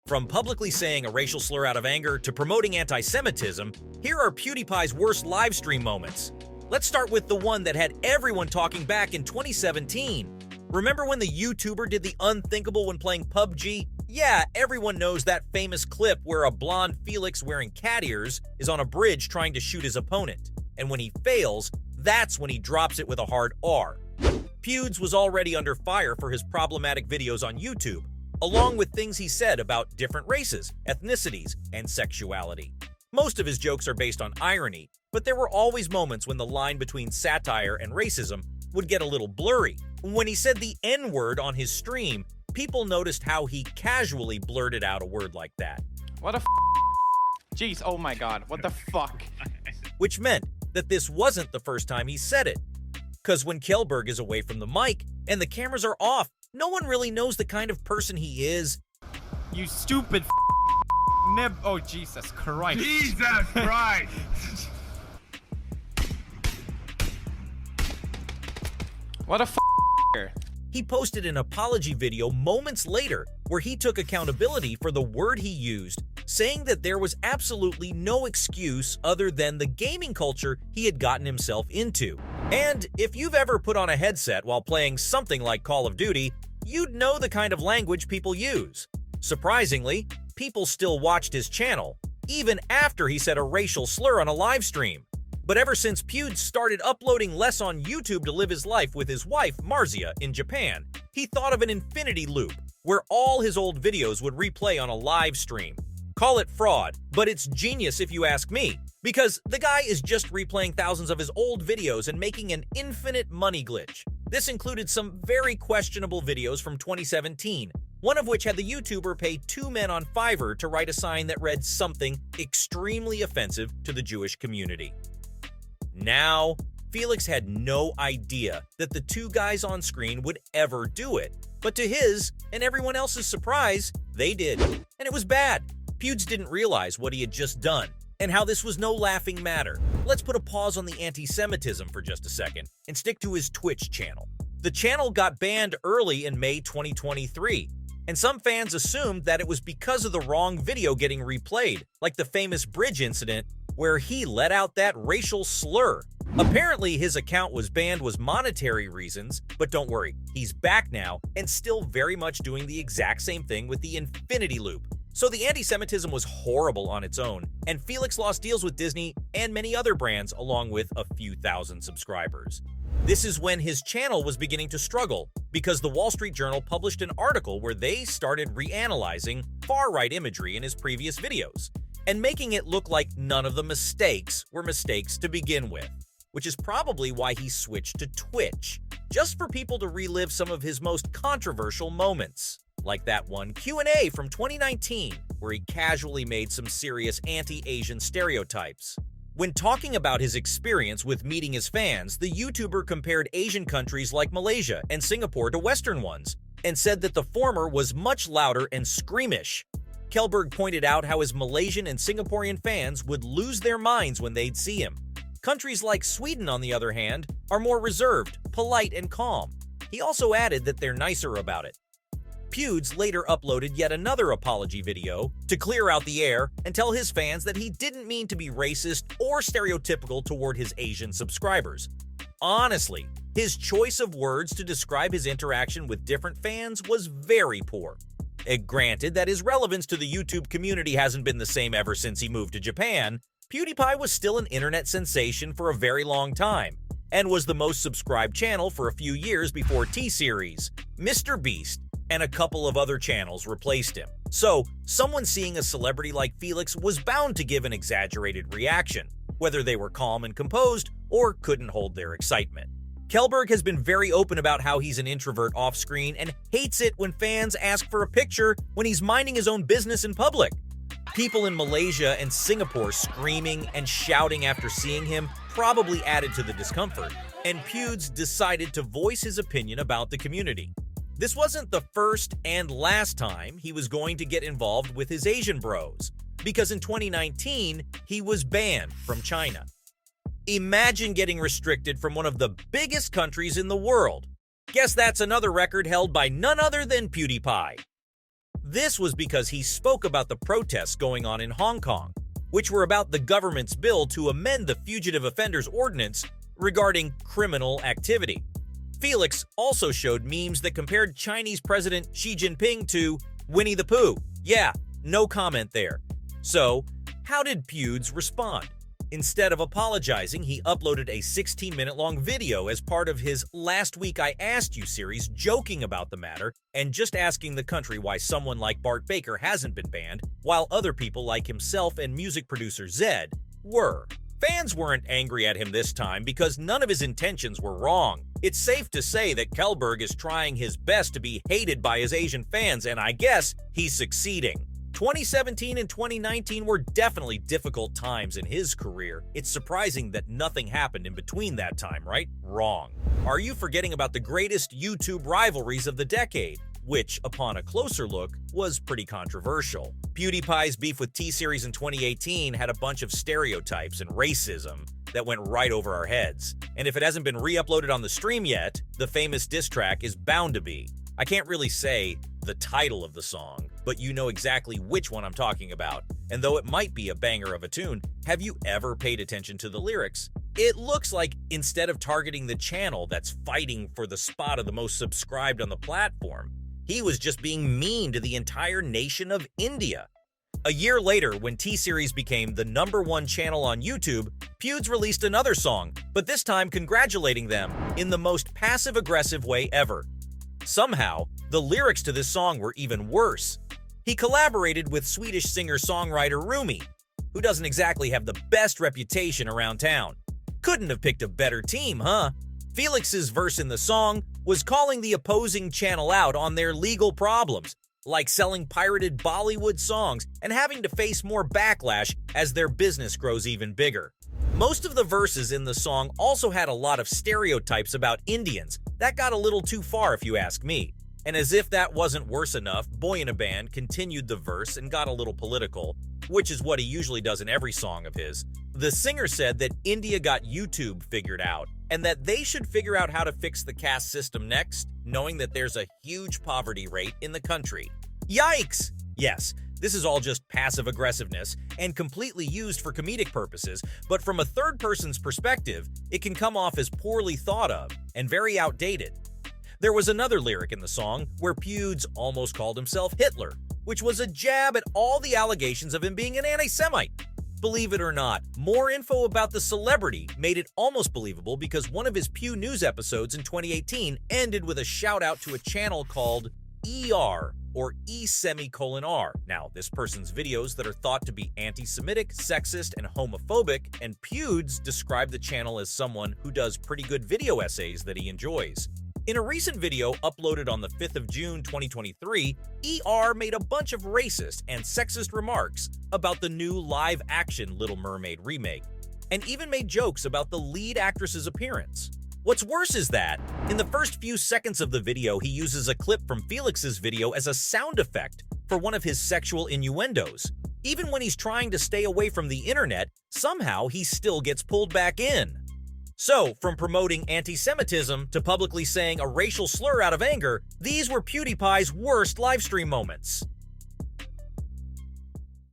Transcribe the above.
From publicly saying a racial slur out of anger to promoting anti-Semitism, here are PewDiePie's worst livestream moments. Let's start with the one that had everyone talking back in 2017. Remember when the YouTuber did the unthinkable when playing PUBG? Yeah, everyone knows that famous clip where a blonde Felix wearing cat ears is on a bridge trying to shoot his opponent. And when he fails, that's when he drops it with a hard R. Pewds was already under fire for his problematic videos on YouTube, along with things he said about different races, ethnicities, and sexuality. Most of his jokes are based on irony, but there were always moments when the line between satire and racism would get a little blurry. When he said the N-word on his stream, people noticed how he casually blurted out a word like that. What a Jeez, oh my god, what the fuck? Which meant that this wasn't the first time he said it. Because when Kjellberg is away from the mic and the cameras are off, no one really knows the kind of person he is. You stupid nib. Oh, Jesus Christ. Jesus Christ. What a He posted an apology video moments later where he took accountability for the word he used, saying that there was absolutely no excuse other than the gaming culture he had gotten himself into. And if you've ever put on a headset while playing something like Call of Duty, you'd know the kind of language people use. Surprisingly, people still watched his channel, even after he said a racial slur on a live stream. But ever since Pewds started uploading less on YouTube to live his life with his wife, Marzia, in Japan, he thought of an infinity loop, where all his old videos would replay on a live stream. Call it fraud, but it's genius if you ask me, because the guy is just replaying thousands of his old videos and making an infinite money glitch. This included some very questionable videos from 2017, one of which had the YouTuber pay two men on Fiverr to write a sign that read something extremely offensive to the Jewish community. Now, Felix had no idea that the two guys on screen would ever do it, but to his and everyone else's surprise, they did. And it was bad. Pewds didn't realize what he had just done, and how this was no laughing matter. Let's put a pause on the anti-Semitism for just a second, and stick to his Twitch channel. The channel got banned early in May 2023, and some fans assumed that it was because of the wrong video getting replayed, like the famous bridge incident where he let out that racial slur. Apparently, his account was banned was monetary reasons, but don't worry, he's back now and still very much doing the exact same thing with the infinity loop. So the anti-Semitism was horrible on its own, and Felix lost deals with Disney and many other brands along with a few thousand subscribers. This is when his channel was beginning to struggle because the Wall Street Journal published an article where they started reanalyzing far-right imagery in his previous videos and making it look like none of the mistakes were mistakes to begin with, which is probably why he switched to Twitch, just for people to relive some of his most controversial moments. Like that one Q&A from 2019, where he casually made some serious anti-Asian stereotypes. When talking about his experience with meeting his fans, the YouTuber compared Asian countries like Malaysia and Singapore to Western ones, and said that the former was much louder and squeamish. Kjellberg pointed out how his Malaysian and Singaporean fans would lose their minds when they'd see him. Countries like Sweden, on the other hand, are more reserved, polite, and calm. He also added that they're nicer about it. Pewds later uploaded yet another apology video to clear out the air and tell his fans that he didn't mean to be racist or stereotypical toward his Asian subscribers. Honestly, his choice of words to describe his interaction with different fans was very poor. Granted that his relevance to the YouTube community hasn't been the same ever since he moved to Japan, PewDiePie was still an internet sensation for a very long time, and was the most subscribed channel for a few years before T-Series, Mr. Beast, and a couple of other channels replaced him. So, someone seeing a celebrity like Felix was bound to give an exaggerated reaction, whether they were calm and composed or couldn't hold their excitement. Kjellberg has been very open about how he's an introvert off-screen and hates it when fans ask for a picture when he's minding his own business in public. People in Malaysia and Singapore screaming and shouting after seeing him probably added to the discomfort, and Pewds decided to voice his opinion about the community. This wasn't the first and last time he was going to get involved with his Asian bros, because in 2019, he was banned from China. Imagine getting restricted from one of the biggest countries in the world. Guess that's another record held by none other than PewDiePie. This was because he spoke about the protests going on in Hong Kong, which were about the government's bill to amend the Fugitive Offenders Ordinance regarding criminal activity. Felix also showed memes that compared Chinese President Xi Jinping to Winnie the Pooh. Yeah, no comment there. So, how did Pewds respond? Instead of apologizing, he uploaded a 16-minute-long video as part of his Last Week I Asked You series, joking about the matter and just asking the country why someone like Bart Baker hasn't been banned, while other people like himself and music producer Zed were. Fans weren't angry at him this time because none of his intentions were wrong. It's safe to say that Kellberg is trying his best to be hated by his Asian fans, and I guess he's succeeding. 2017 and 2019 were definitely difficult times in his career. It's surprising that nothing happened in between that time, right? Wrong. Are you forgetting about the greatest YouTube rivalries of the decade? Which, upon a closer look, was pretty controversial. PewDiePie's beef with T-Series in 2018 had a bunch of stereotypes and racism that went right over our heads. And if it hasn't been re-uploaded on the stream yet, the famous diss track is bound to be. I can't really say the title of the song, but you know exactly which one I'm talking about. And though it might be a banger of a tune, have you ever paid attention to the lyrics? It looks like instead of targeting the channel that's fighting for the spot of the most subscribed on the platform, he was just being mean to the entire nation of India. A year later, when T-Series became the #1 channel on YouTube, Pewds released another song, but this time congratulating them in the most passive-aggressive way ever. Somehow, the lyrics to this song were even worse. He collaborated with Swedish singer-songwriter Rumi, who doesn't exactly have the best reputation around town. Couldn't have picked a better team, huh? Felix's verse in the song was calling the opposing channel out on their legal problems, like selling pirated Bollywood songs and having to face more backlash as their business grows even bigger. Most of the verses in the song also had a lot of stereotypes about Indians. That got a little too far if you ask me. And as if that wasn't worse enough, Boy in a Band continued the verse and got a little political, which is what he usually does in every song of his. The singer said that India got YouTube figured out, and that they should figure out how to fix the caste system next, knowing that there's a huge poverty rate in the country. Yikes! Yes, this is all just passive aggressiveness and completely used for comedic purposes, but from a third person's perspective, it can come off as poorly thought of and very outdated. There was another lyric in the song where Pewds almost called himself Hitler, which was a jab at all the allegations of him being an anti-Semite. Believe it or not, more info about the celebrity made it almost believable because one of his Pew News episodes in 2018 ended with a shout-out to a channel called ER, or E:*R. Now, this person's videos that are thought to be anti-Semitic, sexist, and homophobic, and Pewds described the channel as someone who does pretty good video essays that he enjoys. In a recent video uploaded on the 5th of June 2023, ER made a bunch of racist and sexist remarks about the new live-action Little Mermaid remake, and even made jokes about the lead actress's appearance. What's worse is that, in the first few seconds of the video, he uses a clip from Felix's video as a sound effect for one of his sexual innuendos. Even when he's trying to stay away from the internet, somehow he still gets pulled back in. So, from promoting anti-Semitism to publicly saying a racial slur out of anger, these were PewDiePie's worst livestream moments.